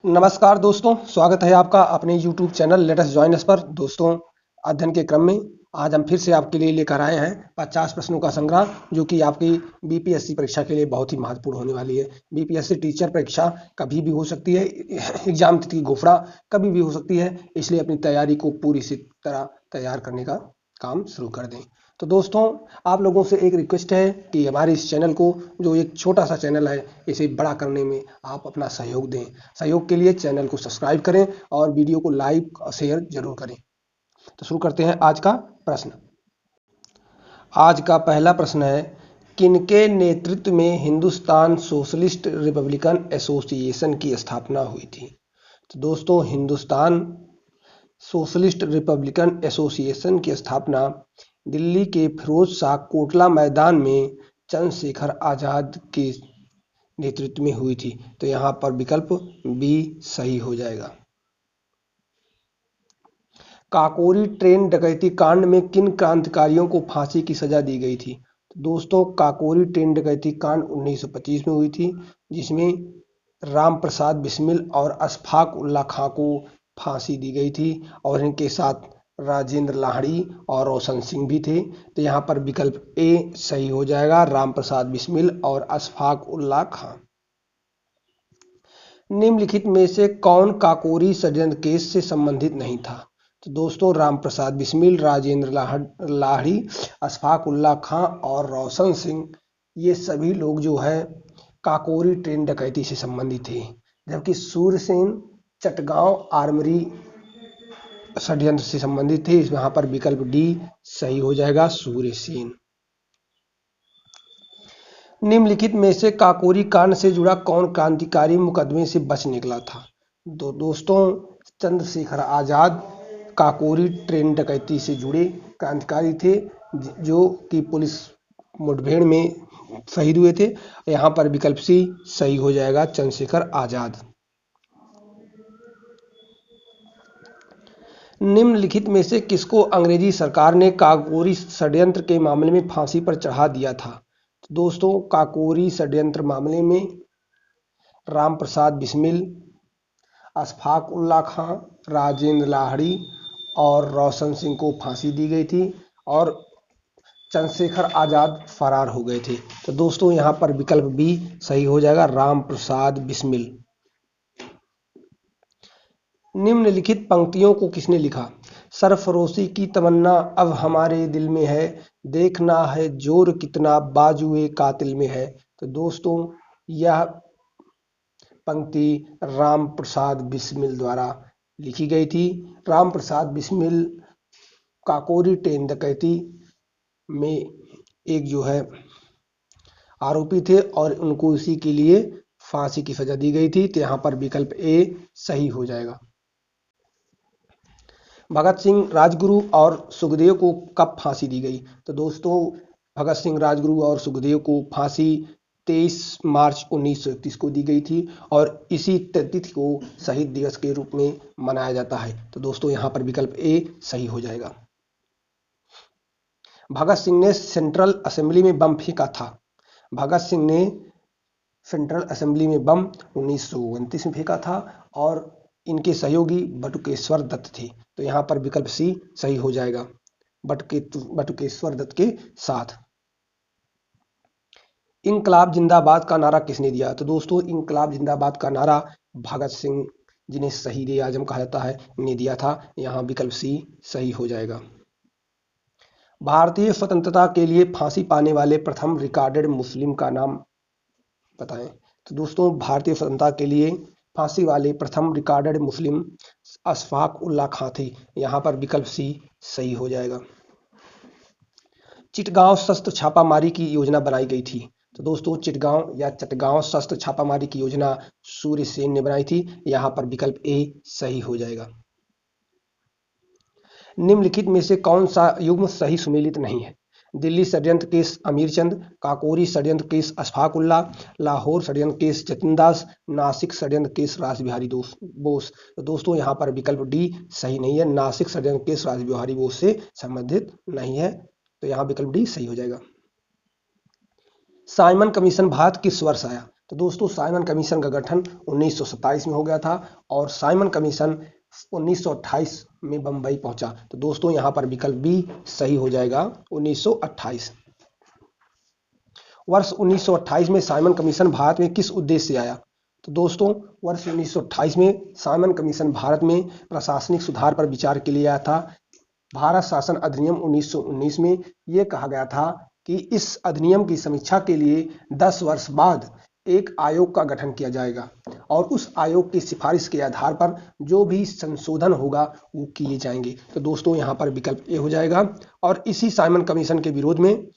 नमस्कार दोस्तों, स्वागत है आपका अपने YouTube channel latest join us पर। दोस्तों, अध्ययन के क्रम में आज हम फिर से आपके लिए लेकर आए हैं 50 प्रश्नों का संग्रह, जो कि आपकी बीपीएससी परीक्षा के लिए बहुत ही महत्वपूर्ण होने वाली है। बीपीएससी टीचर परीक्षा कभी भी हो सकती है, एग्जाम तिथि की घोषणा कभी भी हो सकती है, इसलिए अपनी तैयारी को पूरी सी तरह तैयार करने का काम शुरू कर दें। तो दोस्तों, आप लोगों से एक रिक्वेस्ट है कि हमारे इस चैनल को, जो एक छोटा सा चैनल है, इसे बड़ा करने में आप अपना सहयोग दें। सहयोग के लिए चैनल को सब्सक्राइब करें और वीडियो को लाइक और शेयर जरूर करें। तो शुरू करते हैं आज का प्रश्न। आज का पहला प्रश्न है, किनके नेतृत्व में हिंदुस्तान सोशलिस्ट रिपब्लिकन एसोसिएशन की स्थापना हुई थी? तो दोस्तों, हिंदुस्तान सोशलिस्ट रिपब्लिकन एसोसिएशन की स्थापना दिल्ली के फिरोज शाह कोटला मैदान में चंद्रशेखर आजाद के नेतृत्व में हुई थी। तो यहाँ पर विकल्प बी सही हो जाएगा। काकोरी ट्रेन डकैती कांड में किन क्रांतिकारियों को फांसी की सजा दी गई थी? तो दोस्तों, काकोरी ट्रेन डकैती कांड 1925 में हुई थी, जिसमें राम प्रसाद बिस्मिल और अशफाक उल्ला खां को फांसी दी गई थी और इनके साथ राजेंद्र लाहिड़ी और रोशन सिंह भी थे। तो यहाँ पर विकल्प ए सही हो जाएगा, राम प्रसाद बिस्मिल और अशफाक उल्ला खां। निम्नलिखित में से कौन काकोरी षड्यंत्र केस से संबंधित नहीं था? तो दोस्तों, राम प्रसाद बिस्मिल, राजेंद्र लाहिड़ी, अशफाक उल्ला खां और रोशन सिंह, ये सभी लोग जो है काकोरी ट्रेन डकैती से संबंधित थे, जबकि सूर्यसेन चटगांव आर्मरी षड्यंत्र से संबंधित थे। यहाँ पर विकल्प डी सही हो जाएगा, सूर्यसेन। निम्नलिखित में से काकोरी कांड से जुड़ा कौन क्रांतिकारी मुकदमे से बच निकला था? दोस्तों, चंद्रशेखर आजाद काकोरी ट्रेन डकैती से जुड़े क्रांतिकारी थे, जो कि पुलिस मुठभेड़ में शहीद हुए थे। यहाँ पर विकल्प सी सही हो जाएगा, चंद्रशेखर आजाद। निम्नलिखित में से किसको अंग्रेजी सरकार ने काकोरी षड्यंत्र के मामले में फांसी पर चढ़ा दिया था? तो दोस्तों, काकोरी षड्यंत्र मामले में राम प्रसाद बिस्मिल, अशफाक उल्ला खां, राजेंद्र लाहिड़ी और रोशन सिंह को फांसी दी गई थी और चंद्रशेखर आजाद फरार हो गए थे। तो दोस्तों, यहाँ पर विकल्प बी सही हो जाएगा, राम प्रसाद बिस्मिल। निम्नलिखित पंक्तियों को किसने लिखा? सरफरोशी की तमन्ना अब हमारे दिल में है, देखना है जोर कितना बाजुए कातिल में है। तो दोस्तों, यह पंक्ति राम प्रसाद बिस्मिल द्वारा लिखी गई थी। राम प्रसाद बिस्मिल काकोरी ट्रेन डकैती में एक जो है आरोपी थे और उनको इसी के लिए फांसी की सजा दी गई थी। तो यहाँ पर विकल्प ए सही हो जाएगा। भगत सिंह, राजगुरु और सुखदेव को कब फांसी दी गई? तो दोस्तों, भगत सिंह, राजगुरु और सुखदेव को फांसी 23 मार्च 1931 को दी गई थी और इसी तिथि को शहीद दिवस के रूप में मनाया जाता है। तो दोस्तों, यहाँ पर विकल्प ए सही हो जाएगा। भगत सिंह ने सेंट्रल असेंबली में बम फेंका था। भगत सिंह ने सेंट्रल असेंबली में बम 1929 में फेंका था और इनके सहयोगी बटुकेश्वर दत्त थे। तो यहाँ पर विकल्प सी सही हो जाएगा, बटुकेश्वर दत्त के साथ। इंकलाब जिंदाबाद का नारा किसने दिया? तो दोस्तों, इंकलाब जिंदाबाद का नारा भगत सिंह, जिन्हें शहीद आजम कहा जाता है, ने दिया था। यहाँ विकल्प सी सही हो जाएगा। भारतीय स्वतंत्रता के लिए फांसी पाने वाले प्रथम रिकॉर्डेड मुस्लिम का नाम बताएं। तो दोस्तों, भारतीय स्वतंत्रता के लिए फांसी वाले प्रथम रिकॉर्डेड मुस्लिम अशफाक उल्ला खां थे। यहाँ पर विकल्प सी सही हो जाएगा। चिटगांव शस्त्र छापामारी की योजना बनाई गई थी। तो दोस्तों, चिटगांव या चटगांव शस्त्र छापामारी की योजना सूर्यसेन ने बनाई थी। यहाँ पर विकल्प ए सही हो जाएगा। निम्नलिखित में से कौन सा युग्म सही सुमेलित नहीं है? दिल्ली षड्यंत्र केस अमीरचंद, काकोरी षड्यंत्र केस अशफाक उल्ला, लाहौर षड्यंत्र केस जतिन दास, नासिक षड्यंत्र केस रासबिहारी बोस। तो दोस्तों, यहाँ पर विकल्प डी सही नहीं है, नासिक षड्यंत्र केस रासबिहारी बोस से संबंधित नहीं है। तो यहाँ विकल्प डी सही हो जाएगा। साइमन कमीशन भारत किस वर्ष आया? तो दोस्तों साइमन कमीशन का गठन 1927 में हो गया था और साइमन कमीशन 1928 में बंबई पहुंचा। तो दोस्तों यहाँ पर विकल्प बी सही हो जाएगा 1928। वर्ष 1928 में साइमन कमीशन भारत में किस उद्देश्य से आया? तो दोस्तों वर्ष 1928 में साइमन कमीशन भारत में प्रशासनिक सुधार पर विचार के लिए आया था। भारत शासन अधिनियम 1919 में यह कहा गया था कि इस अधिनियम की समीक्षा के लिए 10 वर्ष बाद एक आयोग का गठन किया जाएगा और उस आयोग की सिफारिश के आधार पर जो भी संशोधन होगा वो किए जाएंगे। तो दोस्तों यहाँ पर विकल्प ए हो जाएगा। और इसी साइमन कमीशन के विरोध में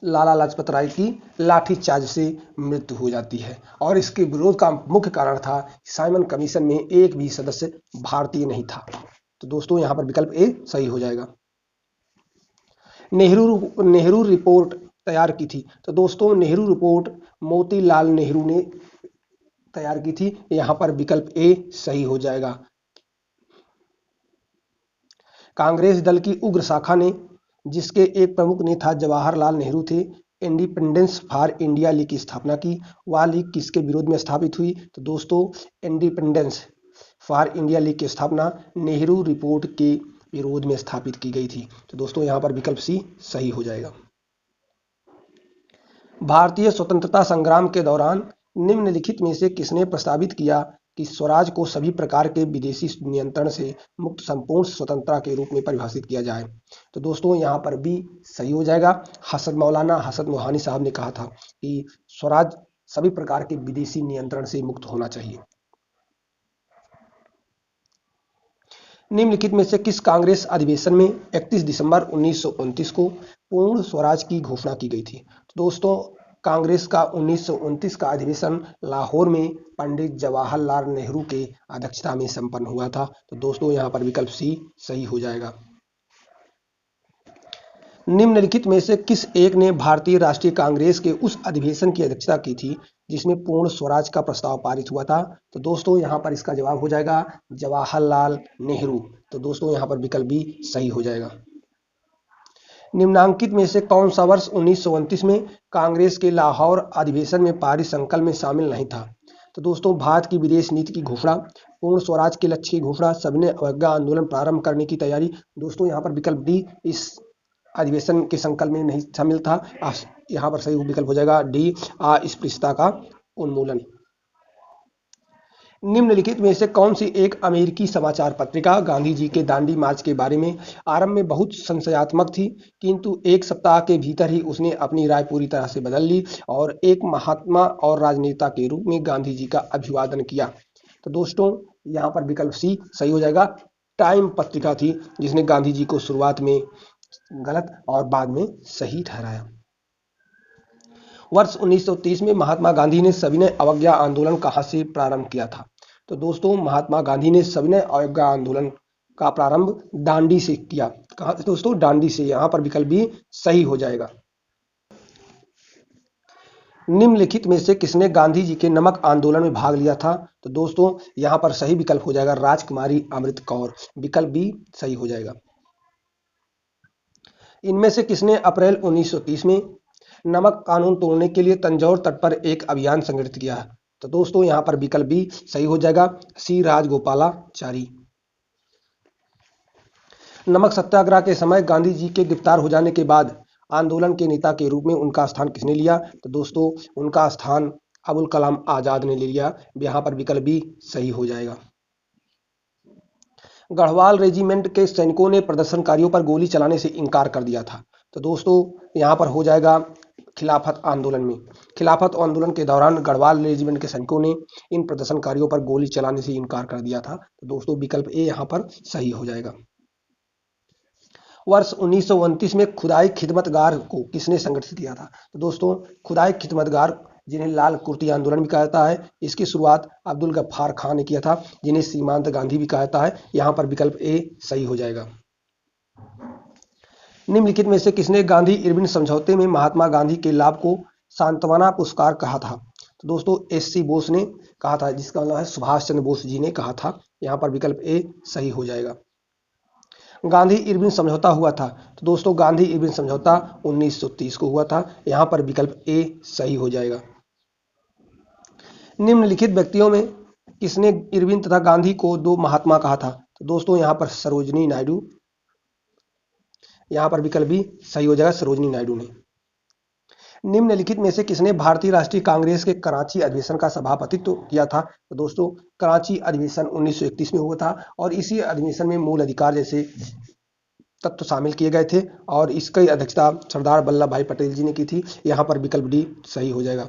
लाला लाजपत राय की लाठीचार्ज से मृत्यु हो जाती है और इसके विरोध का मुख्य कारण था साइमन कमीशन में एक भी सदस्य भारतीय नहीं था। तो दोस्तों यहाँ पर विकल्प ए सही हो जाएगा। नेहरू रिपोर्ट तैयार की थी। तो दोस्तों नेहरू रिपोर्ट मोतीलाल नेहरू ने तैयार की थी। यहाँ पर विकल्प ए सही हो जाएगा। कांग्रेस दल की उग्र शाखा ने, जिसके एक प्रमुख नेता जवाहरलाल नेहरू थे, इंडिपेंडेंस फॉर इंडिया लीग की स्थापना की। वह लीग किसके विरोध में स्थापित हुई? तो दोस्तों इंडिपेंडेंस फॉर इंडिया लीग की स्थापना नेहरू रिपोर्ट के विरोध में स्थापित की गई थी। तो दोस्तों यहाँ पर विकल्प सी सही हो जाएगा। भारतीय स्वतंत्रता संग्राम के दौरान निम्नलिखित में से किसने प्रस्तावित किया कि स्वराज को सभी प्रकार के विदेशी नियंत्रण से मुक्त संपूर्ण स्वतंत्रता के रूप में परिभाषित किया जाए? तो दोस्तों यहाँ पर भी सही हो जाएगा। मौलाना हसन मोहानी साहब ने कहा था कि स्वराज सभी प्रकार के विदेशी नियंत्रण से मुक्त होना चाहिए। निम्नलिखित में से किस कांग्रेस अधिवेशन में 31 दिसंबर 1929 को पूर्ण स्वराज की घोषणा की गई थी? तो दोस्तों कांग्रेस का 1929 का अधिवेशन लाहौर में पंडित जवाहरलाल नेहरू के अध्यक्षता में संपन्न हुआ था। तो दोस्तों यहाँ पर विकल्प सी सही हो जाएगा। निम्नलिखित में से किस एक ने भारतीय राष्ट्रीय कांग्रेस के उस अधिवेशन की अध्यक्षता की थी जिसमें पूर्ण स्वराज का प्रस्ताव पारित हुआ था? तो दोस्तों यहाँ पर इसका जवाब हो जाएगा जवाहरलाल नेहरू। तो दोस्तों यहाँ पर विकल्प बी सही हो जाएगा। निम्नांकित में से कौन सा वर्ष 1929 में कांग्रेस के लाहौर अधिवेशन में पारित संकल्प में शामिल नहीं था? तो दोस्तों भारत की विदेश नीति की घोषणा, पूर्ण स्वराज के लक्ष्य की घोषणा, सविनय अवज्ञा आंदोलन प्रारंभ करने की तैयारी। दोस्तों यहाँ पर विकल्प डी इस अधिवेशन के संकल्प में नहीं शामिल था। यहाँ पर सही विकल्प हो जाएगा डी अस्पृश्यता का उन्मूलन। निम्नलिखित में से कौन सी एक अमेरिकी समाचार पत्रिका गांधी जी के दांडी मार्च के बारे में आरंभ में बहुत संशयात्मक थी, किंतु एक सप्ताह के भीतर ही उसने अपनी राय पूरी तरह से बदल ली और एक महात्मा और राजनेता के रूप में गांधी जी का अभिवादन किया? तो दोस्तों यहाँ पर विकल्प सी सही हो जाएगा। टाइम पत्रिका थी जिसने गांधी जी को शुरुआत में गलत और बाद में सही ठहराया। वर्ष 1930 में महात्मा गांधी ने सविनय अवज्ञा आंदोलन कहाँ से प्रारंभ किया था? तो दोस्तों महात्मा गांधी ने सविनय अवज्ञा आंदोलन का प्रारंभ दांडी से किया। कहाँ से दोस्तों? दांडी से। यहाँ पर विकल्प भी सही हो जाएगा। निम्नलिखित में से किसने गांधी जी के नमक आंदोलन में भाग लिया था? तो दोस्तों यहाँ पर सही विकल्प हो जाएगा राजकुमारी अमृत कौर। विकल्प बी सही हो जाएगा। इनमें से किसने अप्रैल 1930 में नमक कानून तोड़ने के लिए तंजौर तट पर एक अभियान संगठित किया? तो दोस्तों यहाँ पर विकल्प बी सही हो जाएगा सी राजगोपालाचारी। नमक सत्याग्रह के समय गांधी जी के गिरफ्तार हो जाने के बाद आंदोलन के नेता के रूप में उनका स्थान किसने लिया? तो दोस्तों उनका स्थान अबुल कलाम आजाद ने ले लिया। यहाँ पर विकल्प बी सही हो जाएगा। गढ़वाल रेजिमेंट के सैनिकों ने प्रदर्शनकारियों पर गोली चलाने से इनकार कर दिया था। तो दोस्तों यहाँ पर हो जाएगा खिलाफत आंदोलन में। खिलाफत आंदोलन के दौरान गढ़वाल रेजिमेंट के सैनिकों ने इन प्रदर्शनकारियों पर गोली चलाने से इनकार कर दिया था। तो दोस्तों विकल्प ए यहाँ पर सही हो जाएगा। वर्ष 1929 में खुदाई खिदमतगार को किसने संगठित किया था? तो दोस्तों खुदाई खिदमतगार, जिन्हें लाल कुर्ती आंदोलन भी कहा जाता है, इसकी शुरुआत अब्दुल गफ्फार खान ने किया था, जिन्हें सीमांत गांधी भी कहा जाता है। यहाँ पर विकल्प ए सही हो जाएगा। निम्नलिखित में से किसने गांधी इरविन समझौते में महात्मा गांधी के लाभ को सांत्वना पुरस्कार कहा था? तो दोस्तों एससी बोस ने कहा था, जिसका मतलब है सुभाष चंद्र बोस जी ने कहा था। यहाँ पर विकल्प ए सही हो जाएगा। गांधी इरविन समझौता हुआ था। तो दोस्तों गांधी इरविन समझौता 1930 को हुआ था। यहाँ पर विकल्प ए सही हो जाएगा। निम्नलिखित व्यक्तियों में किसने इरविन तथा गांधी को दो महात्मा कहा था? तो दोस्तों यहाँ पर सरोजनी नायडू, यहाँ पर विकल्प बी सही हो जाएगा, सरोजनी नायडू ने। निम्नलिखित में से किसने भारतीय राष्ट्रीय कांग्रेस के कराची अधिवेशन का सभापतित्व किया था? तो दोस्तों कराची अधिवेशन 1931 में हुआ था और इसी अधिवेशन में मूल अधिकार जैसे तत्व शामिल किए गए थे और इसकी अध्यक्षता सरदार वल्लभ भाई पटेल जी ने की थी। यहाँ पर विकल्प डी सही हो जाएगा।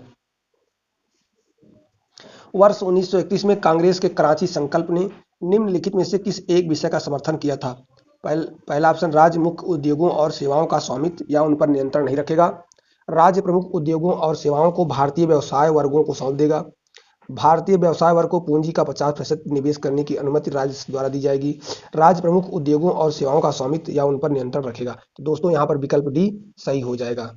वर्ष 1931 में कांग्रेस के कराची संकल्प ने निम्नलिखित में से किस एक विषय का समर्थन किया था? पहला ऑप्शन, राज्य मुख्य उद्योगों और सेवाओं का स्वामित्व या उन पर नियंत्रण नहीं रखेगा। राज्य प्रमुख उद्योगों और सेवाओं को भारतीय व्यवसाय वर्गों को सौंप देगा। भारतीय व्यवसाय वर्ग को पूंजी का 50% निवेश करने की अनुमति राज्य द्वारा दी जाएगी। राज्य प्रमुख उद्योगों और सेवाओं का स्वामित्व या उन पर नियंत्रण रखेगा। तो दोस्तों यहाँ पर विकल्प डी सही हो जाएगा।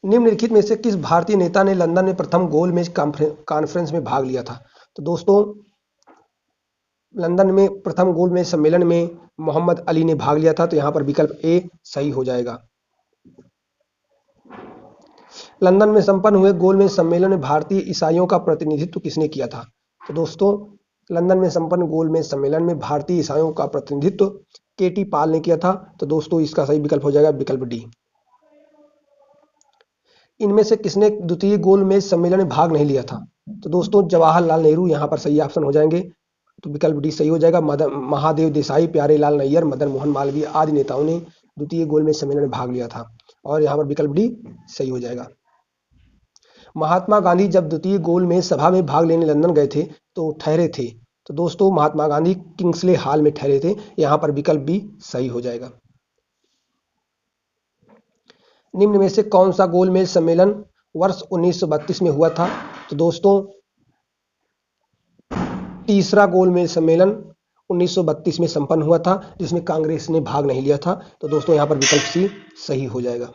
निम्नलिखित में से किस भारतीय नेता ने लंदन में प्रथम गोलमेज कॉन्फ्रेंस में भाग लिया था? तो दोस्तों लंदन में प्रथम गोलमेज सम्मेलन में मोहम्मद अली ने भाग लिया था। तो यहाँ पर विकल्प ए सही हो जाएगा। लंदन में संपन्न हुए गोलमेज सम्मेलन में भारतीय ईसाइयों का प्रतिनिधित्व किसने किया था? तो दोस्तों लंदन में संपन्न गोलमेज सम्मेलन में भारतीय ईसाइयों का प्रतिनिधित्व केटी पाल ने किया था। तो दोस्तों इसका सही विकल्प हो जाएगा विकल्प डी। इनमें से किसने द्वितीय गोलमेज सम्मेलन में भाग नहीं लिया था? तो दोस्तों जवाहरलाल नेहरू यहाँ पर सही ऑप्शन हो जाएंगे। तो विकल्प डी सही हो जाएगा। महादेव देसाई, प्यारेलाल नैयर, मदन मोहन मालवीय आदि नेताओं ने द्वितीय गोलमेज सम्मेलन में भाग लिया था और यहाँ पर विकल्प डी सही हो जाएगा। महात्मा गांधी जब द्वितीय गोलमेज सभा में भाग लेने लंदन गए थे तो ठहरे थे। तो दोस्तों महात्मा गांधी किंग्सले हॉल में ठहरे थे। यहाँ पर विकल्प बी सही हो जाएगा। निम्न में से कौन सा गोलमेज सम्मेलन वर्ष 1932 में हुआ था? तो दोस्तों तीसरा गोलमेज सम्मेलन 1932 में संपन्न हुआ था जिसमें कांग्रेस ने भाग नहीं लिया था। तो दोस्तों यहाँ पर विकल्प सी सही हो जाएगा।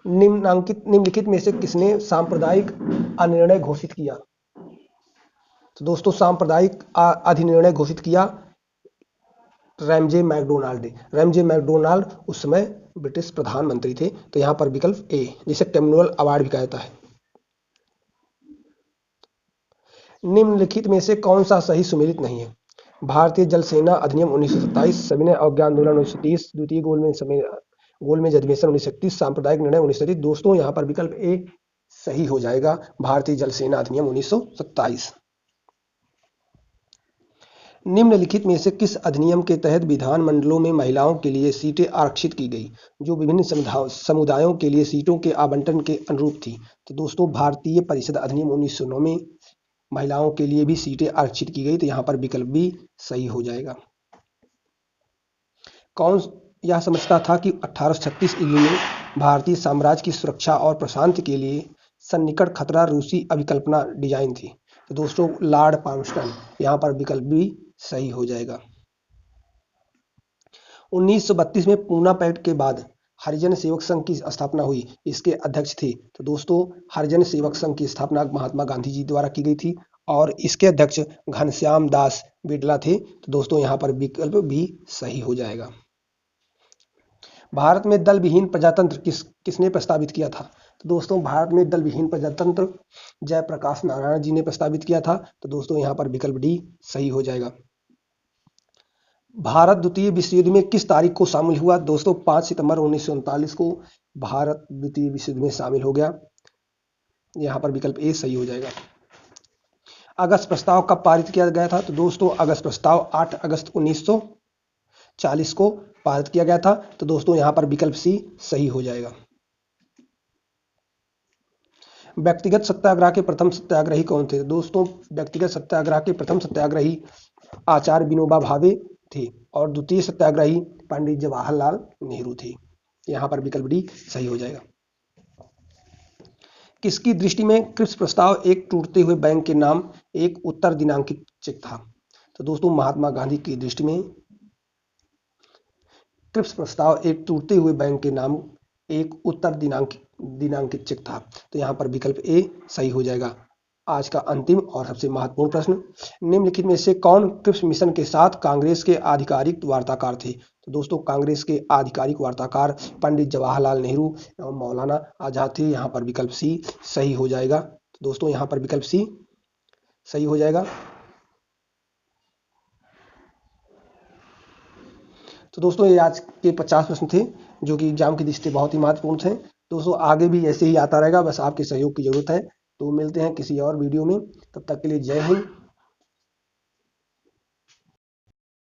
निम्नलिखित में से किसने सांप्रदायिक अधिनिर्णय घोषित किया? तो दोस्तों सांप्रदायिक अधिनिर्णय घोषित किया रैमजे मैकडोनाल्ड ने। रैमजे मैकडोनाल्ड उस समय ब्रिटिश प्रधानमंत्री थे। तो यहाँ पर विकल्प ए, जिसे टेम्युरल अवार्ड भी कहा जाता है। निम्नलिखित में से कौन सा सही सुमेलित नहीं है? भारतीय जल सेना अधिनियम 1927, सविनय अवज्ञा आंदोलन 1930, द्वितीय गोलमेज अधिवेशन 1931, सांप्रदायिक निर्णय 1930। दोस्तों यहाँ पर विकल्प ए सही हो जाएगा, भारतीय जल सेना अधिनियम 1927। निम्नलिखित में से किस अधिनियम के तहत विधानमंडलों में महिलाओं के लिए सीटें आरक्षित की गई जो विभिन्न समुदायों के लिए सीटों के आवंटन के अनुरूप थी? तो दोस्तों भारतीय परिषद अधिनियम 1909 में महिलाओं के लिए भी सीटें आरक्षित की गई। तो यहाँ पर विकल्प भी सही हो जाएगा। कौन यह समझता था कि 1836 ईस्वी में भारतीय साम्राज्य की सुरक्षा और प्रशांति के लिए सन्निकट खतरा रूसी अभिकल्पना डिजाइन थी? तो दोस्तों लॉर्ड पाल्मस्टन। यहाँ पर विकल्प भी सही हो जाएगा। 1932 में पूना पैक्ट के बाद हरिजन सेवक संघ की स्थापना हुई, इसके अध्यक्ष थे? तो दोस्तों हरिजन सेवक संघ की स्थापना महात्मा गांधी जी द्वारा की गई थी और इसके अध्यक्ष घनश्याम दास बिड़ला थे। तो दोस्तों यहाँ पर विकल्प भी सही हो जाएगा। भारत में दल विहीन प्रजातंत्र किसने प्रस्तावित किया था? तो दोस्तों भारत में दल विहीन प्रजातंत्र जयप्रकाश नारायण जी ने प्रस्तावित किया था। तो दोस्तों यहाँ पर विकल्प डी सही हो जाएगा। भारत द्वितीय विश्व युद्ध में किस तारीख को शामिल हुआ? दोस्तों 5 सितंबर 1939 को भारत द्वितीय विश्व युद्ध में शामिल हो गया। यहाँ पर विकल्प ए सही हो जाएगा। अगस्त प्रस्ताव कब पारित किया गया था? तो दोस्तों अगस्त प्रस्ताव 8 अगस्त 1940 को पारित किया गया था। तो दोस्तों यहाँ पर विकल्प सी सही हो जाएगा। व्यक्तिगत सत्याग्रह के प्रथम सत्याग्रही कौन थे? दोस्तों व्यक्तिगत सत्याग्रह के प्रथम सत्याग्रही आचार्य विनोबा भावे थे और द्वितीय सत्याग्रही पंडित जवाहरलाल नेहरू थे। यहाँ पर विकल्प डी सही हो जाएगा। किसकी दृष्टि में क्रिप्स प्रस्ताव एक टूटते हुए बैंक के नाम एक उत्तर दिनांकित चेक था? तो दोस्तों महात्मा गांधी की दृष्टि में क्रिप्स प्रस्ताव एक टूटते हुए बैंक के नाम एक उत्तर दिनांकित चेक था। तो यहाँ पर विकल्प ए सही हो जाएगा। आज का अंतिम और सबसे महत्वपूर्ण प्रश्न, निम्नलिखित में से कौन क्रिप्स मिशन के साथ कांग्रेस के आधिकारिक वार्ताकार थे? तो दोस्तों कांग्रेस के आधिकारिक वार्ताकार पंडित जवाहरलाल नेहरू एवं मौलाना आजाद थे। यहाँ पर विकल्प सी सही हो जाएगा। तो दोस्तों यहाँ पर विकल्प सी सही हो जाएगा। तो दोस्तों ये आज के 50 प्रश्न थे जो कि एग्जाम की दृष्टि से बहुत ही महत्वपूर्ण थे। दोस्तों आगे भी ऐसे ही आता रहेगा, बस आपके सहयोग की जरूरत है। तो मिलते हैं किसी और वीडियो में, तब तक के लिए जय हिंद,